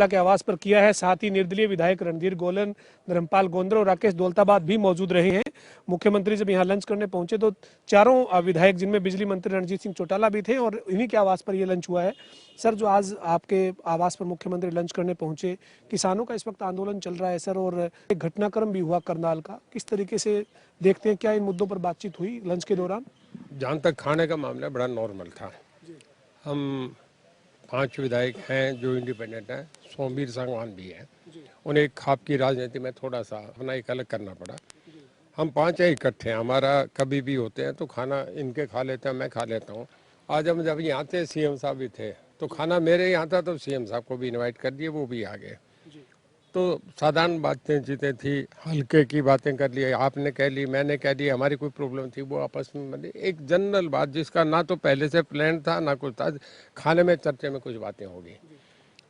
के आवास पर किया है। साथ ही निर्दलीय विधायक रणधीर गोलन, धर्मपाल गोंदर और राकेश दौलताबाद भी मौजूद रहे हैं। मुख्यमंत्री जब यहां लंच करने पहुंचे तो चारों विधायक, जिनमें बिजली मंत्री रणजीत सिंह चौटाला भी थे, और इन्हीं के आवास पर यह लंच हुआ है। सर, जो आज आपके आवास पर मुख्यमंत्री लंच करने पहुंचे, किसानों का इस वक्त आंदोलन चल रहा है सर, और एक घटनाक्रम भी हुआ करनाल का, किस तरीके से देखते हैं? क्या इन मुद्दों पर बातचीत हुई लंच के दौरान? जहाँ तक खाने का मामला बड़ा नॉर्मल था। हम 5 विधायक हैं जो इंडिपेंडेंट हैं, सोमवीर सांगवान भी हैं। उन्हें खाप की राजनीति में थोड़ा सा अपना एक अलग करना पड़ा। हम 5 इकट्ठे हैं, हमारा कभी भी होते हैं तो खाना इनके खा लेते हैं, मैं खा लेता हूँ। आज हम जब यहाँ थे, सीएम साहब भी थे, तो खाना मेरे यहाँ था तो सीएम साहब को भी इनवाइट कर दिए, वो भी आ गए। तो साधारण बातें चीतें थी, हल्के की बातें कर ली, आपने कह ली, मैंने कह ली, हमारी कोई प्रॉब्लम थी वो आपस में मतलब एक जनरल बात, जिसका ना तो पहले से प्लान था ना कुछ था। खाने में चर्चे में कुछ बातें होगी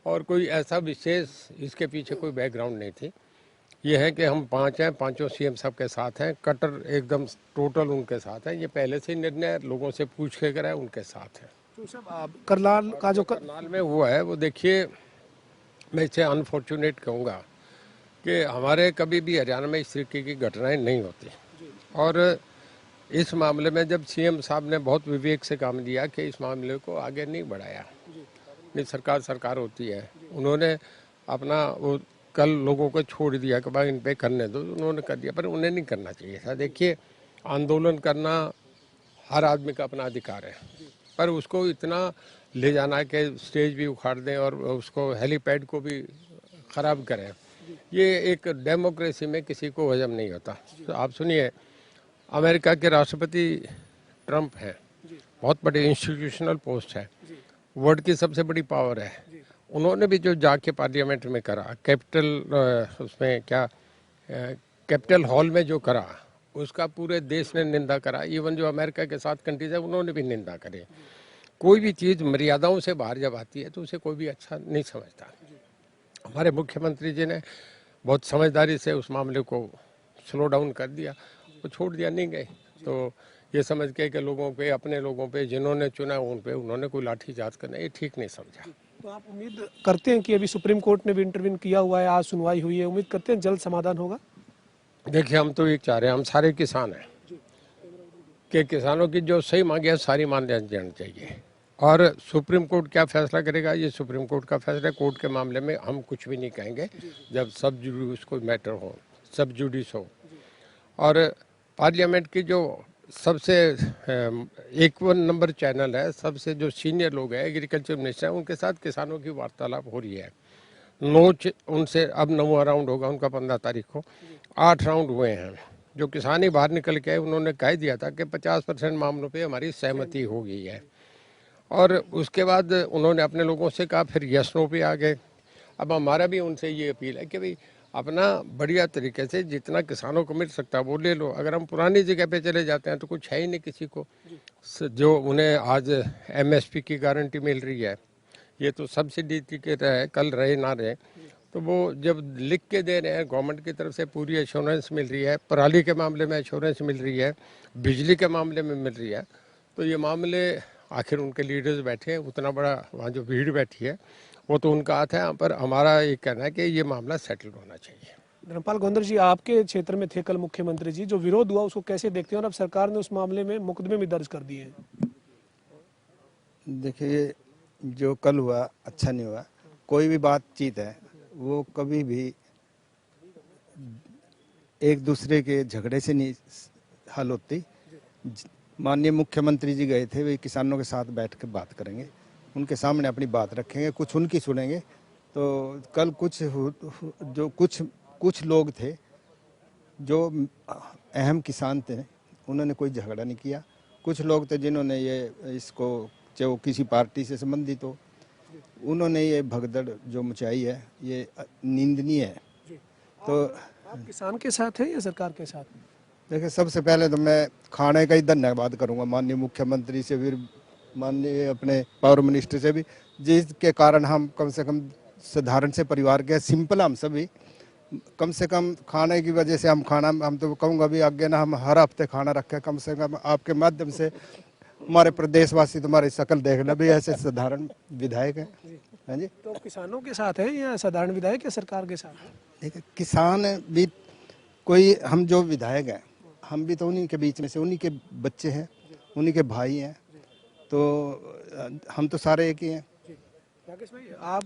और कोई ऐसा विशेष इसके पीछे कोई बैकग्राउंड नहीं थी। ये है कि हम 5 हैं, पांचों सीएम साहब के साथ हैं, कटर एकदम टोटल उनके साथ है। ये पहले से निर्णय लोगों से पूछ के कराए, उनके साथ है। तो सब करनाल का जो करनाल में हुआ है वो देखिए, मैं इसे अनफॉर्चुनेट कहूँगा कि हमारे कभी भी हरियाणा में इस तरीके की घटनाएं नहीं होती। और इस मामले में जब सीएम साहब ने बहुत विवेक से काम लिया कि इस मामले को आगे नहीं बढ़ाया, नहीं सरकार होती है, उन्होंने अपना वो कल लोगों को छोड़ दिया कि भाई इन पे करने दो, उन्होंने कर दिया, पर उन्हें नहीं करना चाहिए था। देखिए, आंदोलन करना हर आदमी का अपना अधिकार है, पर उसको इतना ले जाना है कि स्टेज भी उखाड़ दें और उसको हेलीपैड को भी ख़राब करें, ये एक डेमोक्रेसी में किसी को हजम नहीं होता। तो आप सुनिए, अमेरिका के राष्ट्रपति ट्रंप हैं, बहुत बड़ी इंस्टीट्यूशनल पोस्ट है, वर्ल्ड की सबसे बड़ी पावर है। उन्होंने भी जो जाके पार्लियामेंट में करा, उसमें क्या कैपिटल हॉल में जो करा, उसका पूरे देश ने निंदा करा। इवन जो अमेरिका के साथ कंट्रीज है उन्होंने भी निंदा करी। कोई भी चीज़ मर्यादाओं से बाहर जब आती है तो उसे कोई भी अच्छा नहीं समझता। हमारे मुख्यमंत्री जी ने बहुत समझदारी से उस मामले को स्लो डाउन कर दिया, वो छोड़ दिया, नहीं गए। तो ये समझ के कि लोगों पे, अपने लोगों पे जिन्होंने चुना उन पे उन्होंने कोई लाठीचार्ज करना, ये ठीक नहीं समझा। तो आप उम्मीद करते हैं कि अभी सुप्रीम कोर्ट ने भी इंटरवीन किया हुआ है, आज सुनवाई हुई है, उम्मीद करते हैं जल्द समाधान होगा? देखिए, हम तो ये चाह रहे हैं, हम सारे किसान हैं, कि किसानों की जो सही मांगे है सारी मान जानी चाहिए। और सुप्रीम कोर्ट क्या फैसला करेगा, ये सुप्रीम कोर्ट का फैसला है। कोर्ट के मामले में हम कुछ भी नहीं कहेंगे जब सब जुडिस कोई मैटर हो, सब जुडिस हो। और पार्लियामेंट की जो सबसे 1 नंबर चैनल है, सबसे जो सीनियर लोग हैं, एग्रीकल्चर मिनिस्टर हैं, उनके साथ किसानों की वार्तालाप हो रही है। नोच उनसे अब 9वां राउंड होगा उनका 15 तारीख को। 8 राउंड हुए हैं। जो किसान ही बाहर निकल के आए, उन्होंने कह दिया था कि 50% मामलों पे हमारी सहमति हो गई है। और उसके बाद उन्होंने अपने लोगों से कहा, फिर यस नो पे आ गए। अब हमारा भी उनसे ये अपील है कि भाई अपना बढ़िया तरीके से जितना किसानों को मिल सकता है वो ले लो। अगर हम पुरानी जगह पे चले जाते हैं तो कुछ है ही नहीं किसी को जो उन्हें आज एमएसपी की गारंटी मिल रही है। ये तो सब्सिडी के रहे, कल रहे ना रहे, तो वो जब लिख के दे रहे हैं, गवर्नमेंट की तरफ से पूरी एश्योरेंस मिल रही है, पराली के मामले में एश्योरेंस मिल रही है, बिजली के मामले में मिल रही है, तो ये मामले आखिर उनके लीडर्स बैठे हैं, उतना बड़ा वहाँ जो भीड़ बैठी है वो तो उनका हाथ है, पर हमारा ये कहना है कि ये मामला सेटल होना चाहिए। धर्मपाल गोंदर जी, आपके क्षेत्र में थे कल मुख्यमंत्री जी, जो विरोध हुआ उसको कैसे देखते हैं, और अब सरकार ने उस मामले में मुकदमे भी दर्ज कर दिए हैं? देखिए, जो कल हुआ अच्छा नहीं हुआ। कोई भी बातचीत है वो कभी भी एक दूसरे के झगड़े से नहीं हल होती। माननीय मुख्यमंत्री जी गए थे, वे किसानों के साथ बैठ कर बात करेंगे, उनके सामने अपनी बात रखेंगे, कुछ उनकी सुनेंगे। तो कल कुछ लोग थे जो अहम किसान थे, उन्होंने कोई झगड़ा नहीं किया। कुछ लोग थे जिन्होंने ये इसको, चाहे वो किसी पार्टी से संबंधित हो, उन्होंने ये भगदड़ जो मचाई है ये निंदनीय है। तो आप किसान के साथ हैं या सरकार के साथ? देखिए, सबसे पहले तो मैं खाने का ही धन्यवाद करूंगा माननीय मुख्यमंत्री से, फिर माननीय अपने पावर मिनिस्टर से भी, जिसके कारण हम कम से कम साधारण से परिवार के, सिंपल हम सभी, कम से कम खाने की वजह से हम तो कहूँगा भी आगे ना, हम हर हफ्ते खाना रखें कम से कम। आपके माध्यम से हमारे प्रदेशवासी, तुम्हारी शक्ल देखना भी ऐसे साधारण विधायक है। हाँ जी। तो किसानों के साथ है या साधारण विधायक या सरकार के साथ है? देखिए किसान भी कोई, हम जो विधायक हैं हम भी तो उन्हीं के बीच में से, उन्हीं के बच्चे हैं, उन्हीं के भाई हैं, तो हम तो सारे एक ही हैं। राकेश भाई, आप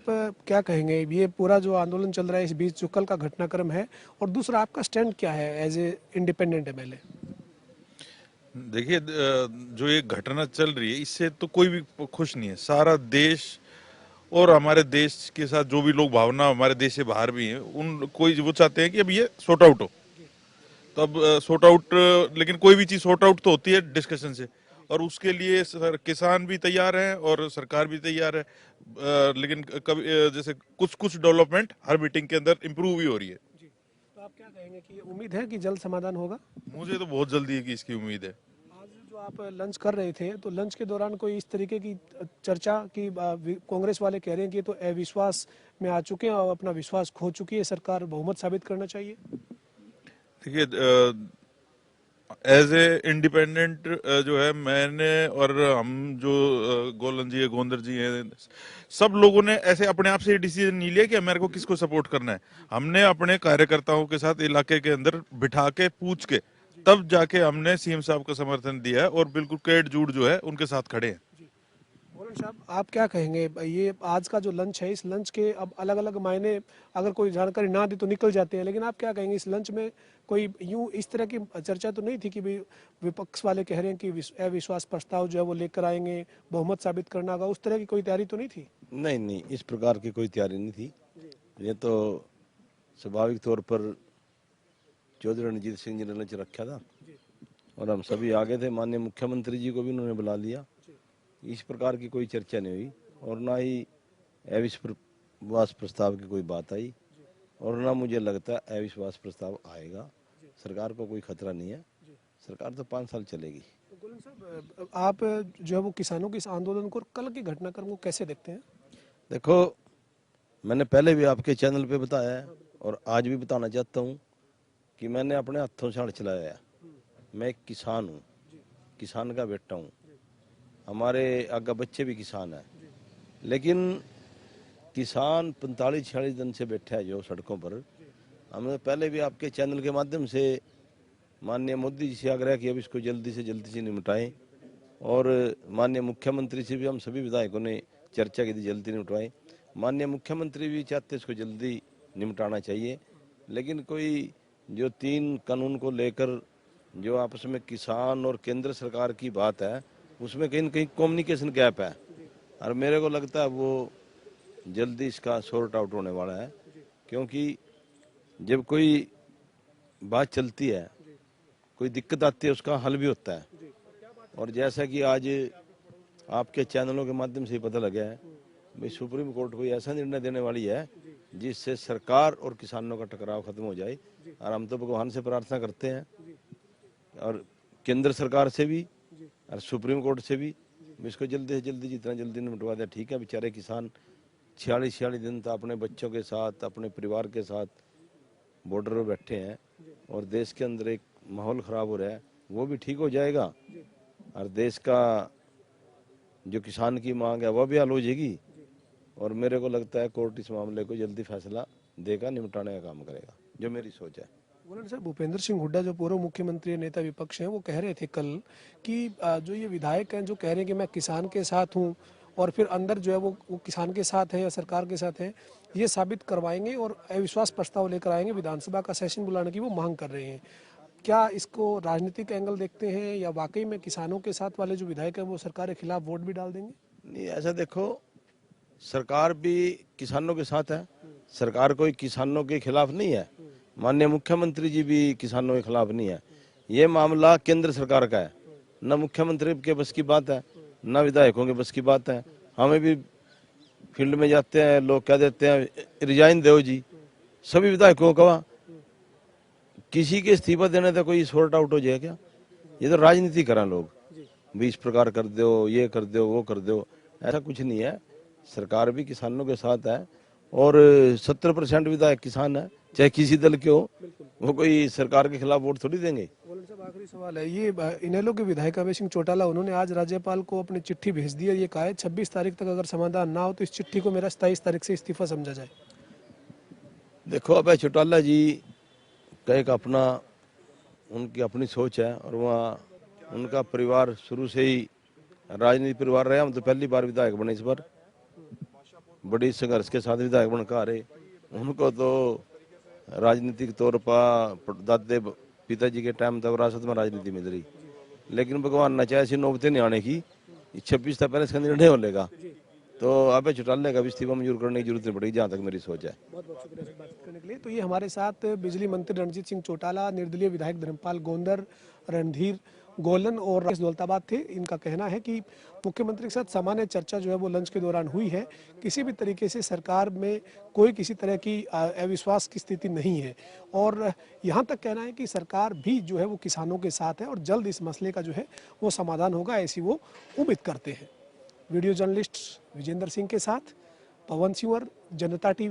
क्या कहेंगे, ये पूरा जो आंदोलन चल रहा है इस बीच जो कल का घटनाक्रम है, और दूसरा आपका स्टैंड क्या है एज ए इंडिपेंडेंट एमएलए? देखिए जो ये घटना चल रही है इससे तो कोई भी खुश नहीं है। सारा देश और हमारे देश के साथ जो भी लोग भावना हमारे देश से बाहर भी हैं, उन कोई वो चाहते हैं कि अब ये सॉर्ट आउट हो। तो अब सॉर्ट आउट, लेकिन कोई भी चीज सॉर्ट आउट तो होती है डिस्कशन से, और उसके लिए किसान भी तैयार हैं और सरकार भी तैयार है। लेकिन कभी जैसे कुछ कुछ डेवलपमेंट हर मीटिंग के अंदर इम्प्रूव ही हो रही है। जी, तो आप क्या कहेंगे कि उम्मीद है कि जल्द समाधान होगा? मुझे तो बहुत जल्दी है कि इसकी उम्मीद है। आज जो आप लंच कर रहे थे, तो लंच के दौरान कोई इस तरीके की चर्चा की कांग्रेस वाले कह रहे हैं कि ये तो अविश्वास में आ चुके हैं और अपना विश्वास खो चुकी है, सरकार बहुमत साबित करना चाहिए? देखिए एज ए इंडिपेंडेंट जो है, मैंने और हम जो गोलन जी है, गोंदर जी हैं, सब लोगों ने ऐसे अपने आप से डिसीजन नहीं लिया कि मेरे को किसको सपोर्ट करना है। हमने अपने कार्यकर्ताओं के साथ इलाके के अंदर बिठा के पूछ के तब जाके हमने सीएम साहब का समर्थन दिया है, और बिल्कुल केट जूट जो है उनके साथ खड़े हैं। मोहन साहब, आप क्या कहेंगे, ये आज का जो लंच है, इस लंच के अब अलग अलग मायने अगर कोई जानकारी ना दे तो निकल जाते हैं, लेकिन आप क्या कहेंगे, इस लंच में कोई यूं इस तरह की चर्चा तो नहीं थी कि भी विपक्ष वाले कह रहे हैं कि अविश्वास प्रस्ताव जो है वो लेकर आएंगे, बहुमत साबित करना होगा, उस तरह की कोई तैयारी तो नहीं थी? नहीं नहीं, इस प्रकार की कोई तैयारी नहीं थी। ये तो स्वाभाविक तौर पर चौधरी रणजीत सिंह जी ने लंच रखा था और हम सभी आगे थे। माननीय मुख्यमंत्री जी को भी उन्होंने बुला लिया। इस प्रकार की कोई चर्चा नहीं हुई और ना ही अविश्वास प्रस्ताव की कोई बात आई, और ना मुझे लगता है अविश्वास प्रस्ताव आएगा। सरकार को कोई खतरा नहीं है, सरकार तो 5 साल चलेगी। तो गोलन साहब, आप जो है वो किसानों के इस आंदोलन को और कल के घटनाक्रम को कैसे देखते हैं? देखो, मैंने पहले भी आपके चैनल पे बताया है और आज भी बताना चाहता हूँ कि मैंने अपने हाथों से हल चलाया है। मैं एक किसान हूँ, किसान का बेटा हूँ, हमारे आगे बच्चे भी किसान हैं, लेकिन किसान 45-46 दिन से बैठा है जो सड़कों पर। हमने पहले भी आपके चैनल के माध्यम से माननीय मोदी जी से आग्रह किया, अब इसको जल्दी से निपटाएं, और माननीय मुख्यमंत्री से भी हम सभी विधायकों ने चर्चा की थी, जल्दी निपटवाएं। माननीय मुख्यमंत्री भी चाहते इसको जल्दी निपटाना चाहिए, लेकिन कोई जो 3 कानून को लेकर जो आपस में किसान और केंद्र सरकार की बात है, उसमें कहीं न कहीं कम्युनिकेशन गैप है, और मेरे को लगता है वो जल्दी इसका सॉर्ट आउट होने वाला है। क्योंकि जब कोई बात चलती है, कोई दिक्कत आती है, उसका हल भी होता है। और जैसा कि आज आपके चैनलों के माध्यम से पता लगा है, भाई सुप्रीम कोर्ट कोई ऐसा निर्णय देने वाली है जिससे सरकार और किसानों का टकराव खत्म हो जाए, और हम तो भगवान से प्रार्थना करते हैं और केंद्र सरकार से भी और सुप्रीम कोर्ट से भी, इसको जल्दी से जल्दी जितना जल्दी निपटवा दे ठीक है। बेचारे किसान 46 दिन तक अपने बच्चों के साथ, अपने परिवार के साथ बॉर्डर पर बैठे हैं, और देश के अंदर एक माहौल खराब हो रहा है, वो भी ठीक हो जाएगा, और देश का जो किसान की मांग है वह भी हल हो जाएगी। और मेरे को लगता है कोर्ट इस मामले को जल्दी फैसला देगा, निपटाने का काम करेगा, जो मेरी सोच है। गोलन साहब, भूपेंद्र सिंह हुड्डा जो पूर्व मुख्यमंत्री नेता विपक्ष हैं, वो कह रहे थे कल कि जो ये विधायक हैं जो कह रहे हैं कि मैं किसान के साथ हूं, और फिर अंदर जो है वो किसान के साथ है या सरकार के साथ है, ये साबित करवाएंगे और अविश्वास प्रस्ताव लेकर आएंगे, विधानसभा का सेशन बुलाने की वो मांग कर रहे हैं। क्या इसको राजनीतिक एंगल देखते हैं या वाकई में किसानों के साथ वाले जो विधायक हैं वो सरकार के खिलाफ वोट भी डाल देंगे? नहीं, ऐसा देखो, सरकार भी किसानों के साथ है, सरकार कोई किसानों के खिलाफ नहीं है, माननीय मुख्यमंत्री जी भी किसानों के खिलाफ नहीं है। ये मामला केंद्र सरकार का है, न मुख्यमंत्री के बस की बात है, न विधायकों के बस की बात है। हमें भी फील्ड में जाते हैं, लोग कह देते हैं रिजाइन दो जी, सभी विधायकों को कहा, किसी के इस्तीफा देने तक कोई सॉर्ट आउट हो जाए क्या? ये तो राजनीति करें लोग, भी इस प्रकार कर दो, ये कर दो, वो कर दो, ऐसा कुछ नहीं है। सरकार भी किसानों के साथ है, और 70% विधायक किसान है, चाहे किसी दल के हो, वो कोई सरकार के खिलाफ वोट थोड़ी देंगे। गोलन साहब, आखिरी सवाल है, ये इनेलो के विधायक अभय सिंह चौटाला, उन्होंने आज राज्यपाल को अपनी चिट्ठी भेज दी है। ये कहा है 26 तारीख तक अगर समाधान ना हो तो इस चिट्ठी को मेरा 27 तारीख से इस्तीफा समझा जाए। देखो, अभय चौटाला जी का एक अपना, उनकी अपनी सोच है, और वहाँ उनका परिवार शुरू से ही राजनीतिक परिवार रहा। हम तो पहली बार विधायक बने, इस बार बड़ी संघर्ष के साथ विधायक बनकर आ रहे। उनको तो राजनीतिक तौर पर दादे पिताजी के टाइम तक विरासत में राजनीति मिल रही, लेकिन भगवान न चाहे ऐसी नौबतें नहीं आने की। 26 तक पहले इसका निर्णय हो लेगा तो अबे चौटाला का भी इस्तीफा मंजूर करने की जरूरत नहीं पड़ेगी, जहाँ तक मेरी सोच है। बहुत बहुत शुक्रिया सर बातचीत करने के लिए। तो ये हमारे साथ बिजली मंत्री रणजीत सिंह चौटाला, निर्दलीय विधायक धर्मपाल गोंदर, रणधीर गोलन और राकेश दौलताबाद थे। इनका कहना है कि मुख्यमंत्री के साथ सामान्य चर्चा जो है वो लंच के दौरान हुई है। किसी भी तरीके से सरकार में कोई किसी तरह की अविश्वास की स्थिति नहीं है, और यहाँ तक कहना है कि सरकार भी जो है वो किसानों के साथ है और जल्द इस मसले का जो है वो समाधान होगा, ऐसी वो उम्मीद करते हैं। वीडियो जर्नलिस्ट विजेंद्र सिंह के साथ पवन सिंह, जनता टीवी।